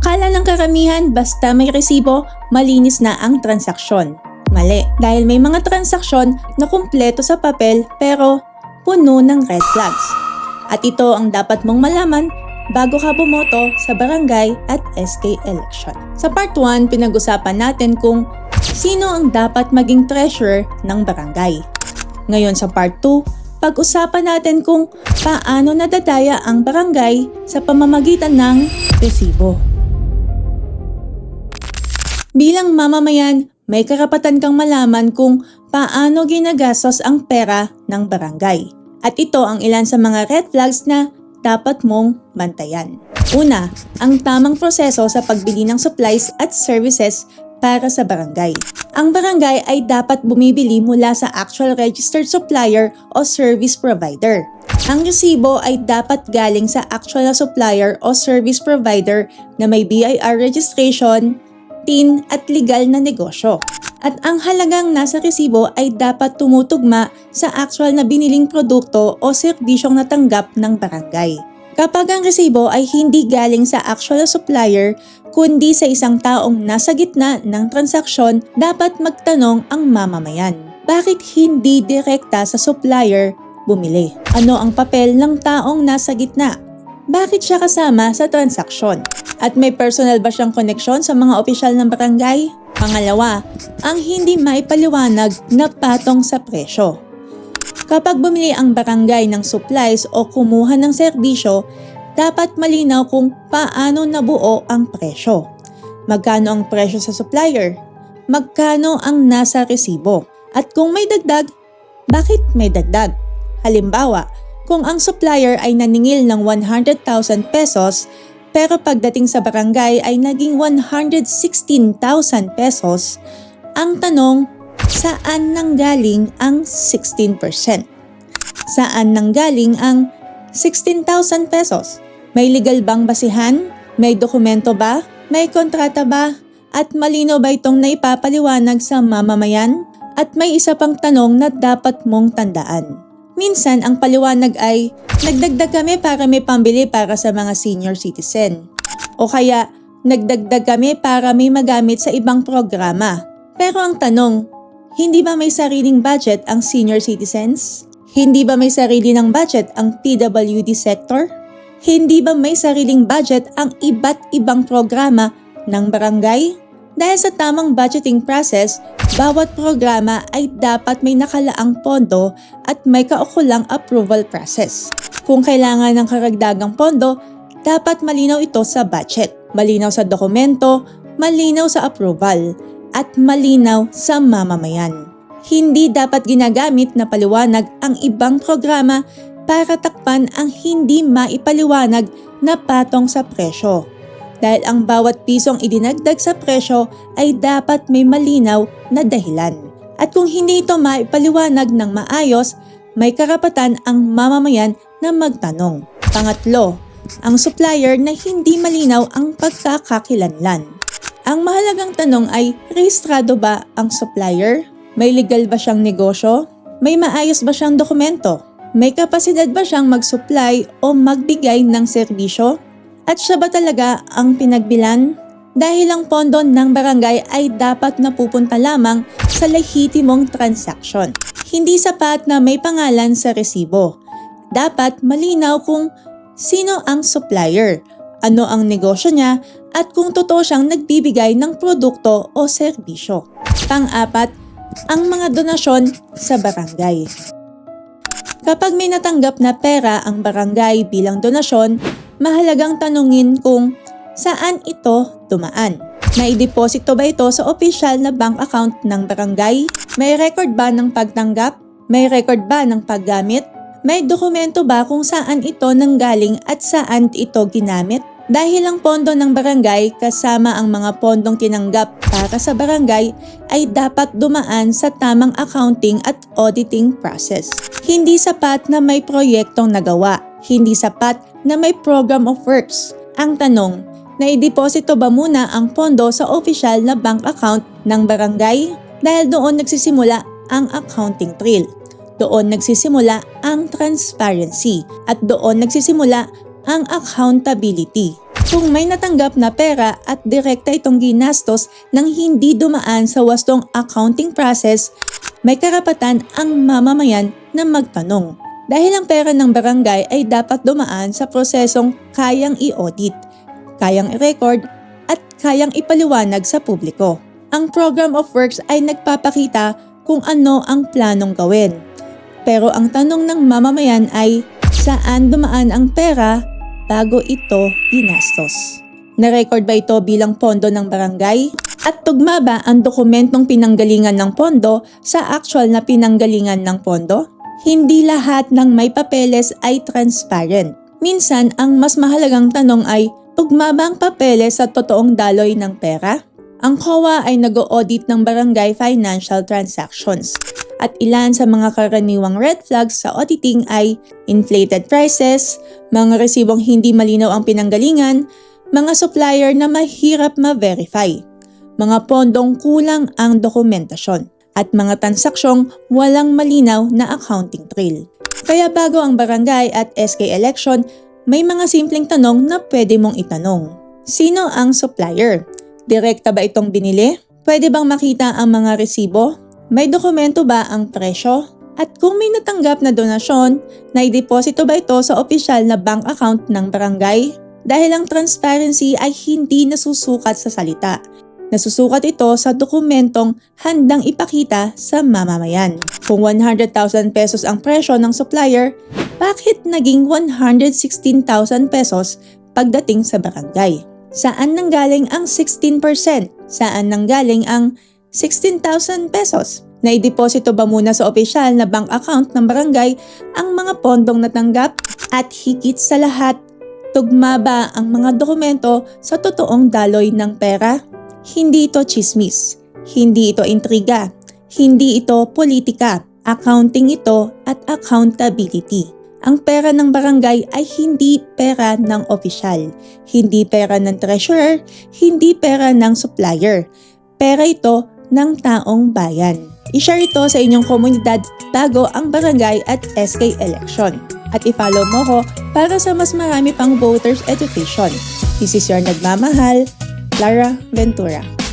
Akala ng karamihan basta may resibo, malinis na ang transaksyon. Mali, dahil may mga transaksyon na kumpleto sa papel pero puno ng red flags. At ito ang dapat mong malaman bago ka bumoto sa barangay at SK election. Sa part 1, pinag-usapan natin kung sino ang dapat maging treasurer ng barangay. Ngayon sa part 2, pag-usapan natin kung paano nadadaya ang barangay sa pamamagitan ng resibo. Bilang mamamayan, may karapatan kang malaman kung paano ginagastos ang pera ng barangay. At ito ang ilan sa mga red flags na dapat mong bantayan. Una, ang tamang proseso sa pagbili ng supplies at services para sa barangay. Ang barangay ay dapat bumibili mula sa actual registered supplier o service provider. Ang resibo ay dapat galing sa actual na supplier o service provider na may BIR registration, TIN at legal na negosyo. At ang halagang nasa resibo ay dapat tumutugma sa actual na biniling produkto o serbisyong natanggap ng barangay. Kapag ang resibo ay hindi galing sa actual na supplier kundi sa isang taong nasa gitna ng transaksyon, dapat magtanong ang mamamayan. Bakit hindi direkta sa supplier bumili? Ano ang papel ng taong nasa gitna? Bakit siya kasama sa transaksyon? At may personal ba siyang koneksyon sa mga opisyal ng barangay? Pangalawa, ang hindi maipaliwanag na patong sa presyo. Kapag bumili ang barangay ng supplies o kumuha ng serbisyo, dapat malinaw kung paano nabuo ang presyo. Magkano ang presyo sa supplier? Magkano ang nasa resibo? At kung may dagdag, bakit may dagdag? Halimbawa, kung ang supplier ay naningil ng 100,000 pesos, pero pagdating sa barangay ay naging 116,000 pesos, ang tanong, saan nanggaling ang 16%? Saan nanggaling ang 16,000 pesos? May legal bang basihan? May dokumento ba? May kontrata ba? At malino ba itong naipapaliwanag sa mamamayan? At may isa pang tanong na dapat mong tandaan. Minsan ang paliwanag ay, nagdagdag kami para may pambili para sa mga senior citizen. O kaya, nagdagdag kami para may magamit sa ibang programa. Pero ang tanong, hindi ba may sariling budget ang senior citizens? Hindi ba may sarili ng budget ang PWD sector? Hindi ba may sariling budget ang iba't ibang programa ng barangay? Dahil sa tamang budgeting process, bawat programa ay dapat may nakalaang pondo at may kaukulang approval process. Kung kailangan ng karagdagang pondo, dapat malinaw ito sa budget, malinaw sa dokumento, malinaw sa approval, at malinaw sa mamamayan. Hindi dapat ginagamit na paliwanag ang ibang programa para takpan ang hindi maipaliwanag na patong sa presyo. Dahil ang bawat pisong idinagdag sa presyo ay dapat may malinaw na dahilan. At kung hindi ito maipaliwanag ng maayos, may karapatan ang mamamayan na magtanong. Pangatlo, ang supplier na hindi malinaw ang pagkakakilanlan. Ang mahalagang tanong ay, rehistrado ba ang supplier? May legal ba siyang negosyo? May maayos ba siyang dokumento? May kapasidad ba siyang mag-supply o magbigay ng serbisyo? At siya ba talaga ang pinagbilan? Dahil ang pondo ng barangay ay dapat napupunta lamang sa lehitimong transaksyon. Hindi sapat na may pangalan sa resibo. Dapat malinaw kung sino ang supplier, ano ang negosyo niya, at kung totoo siyang nagbibigay ng produkto o serbisyo. Pang-apat, ang mga donasyon sa barangay. Kapag may natanggap na pera ang barangay bilang donasyon, mahalagang tanungin kung saan ito dumaan. Naideposito ba ito sa opisyal na bank account ng barangay? May record ba ng pagtanggap? May record ba ng paggamit? May dokumento ba kung saan ito nanggaling at saan ito ginamit? Dahil ang pondo ng barangay kasama ang mga pondong tinanggap para sa barangay ay dapat dumaan sa tamang accounting at auditing process. Hindi sapat na may proyektong nagawa. Hindi sapat na may program of works. Ang tanong, naideposito ba muna ang pondo sa opisyal na bank account ng barangay? Dahil doon nagsisimula ang accounting trail. Doon nagsisimula ang transparency at doon nagsisimula ang accountability. Kung may natanggap na pera at direkta itong ginastos nang hindi dumaan sa wastong accounting process, may karapatan ang mamamayan na magtanong. Dahil ang pera ng barangay ay dapat dumaan sa prosesong kayang i-audit, kayang i-record at kayang ipaliwanag sa publiko. Ang Program of Works ay nagpapakita kung ano ang planong gawin. Pero ang tanong ng mamamayan ay saan dumaan ang pera bago ito ginastos. Na-record ba ito bilang pondo ng barangay? At tugma ba ang dokumentong pinanggalingan ng pondo sa actual na pinanggalingan ng pondo? Hindi lahat ng may papeles ay transparent. Minsan, ang mas mahalagang tanong ay, tugma ba ang papeles sa totoong daloy ng pera? Ang COA ay nag-audit ng barangay financial transactions. At ilan sa mga karaniwang red flags sa auditing ay inflated prices, mga resibong hindi malinaw ang pinanggalingan, mga supplier na mahirap ma-verify, mga pondong kulang ang dokumentasyon, at mga transaksyong walang malinaw na accounting trail. Kaya bago ang barangay at SK election, may mga simpleng tanong na pwede mong itanong. Sino ang supplier? Direkta ba itong binili? Pwede bang makita ang mga resibo? May dokumento ba ang presyo? At kung may natanggap na donasyon, naideposito ba ito sa opisyal na bank account ng barangay? Dahil ang transparency ay hindi nasusukat sa salita. Nasusukat ito sa dokumentong handang ipakita sa mamamayan. Kung 100,000 pesos ang presyo ng supplier, bakit naging 116,000 pesos pagdating sa barangay? Saan nanggaling ang 16%? Saan nanggaling ang 16,000 pesos? Naideposito ba muna sa opisyal na bank account ng barangay ang mga pondong natanggap? At higit sa lahat, tugma ba ang mga dokumento sa totoong daloy ng pera? Hindi ito chismis, hindi ito intriga, hindi ito politika, accounting ito at accountability. Ang pera ng barangay ay hindi pera ng opisyal, hindi pera ng treasurer, hindi pera ng supplier. Pera ito ng taong bayan. I-share ito sa inyong komunidad bago ang barangay at SK election. At i-follow mo ko para sa mas marami pang voters education. This is your nagmamahal, Lara Ventura.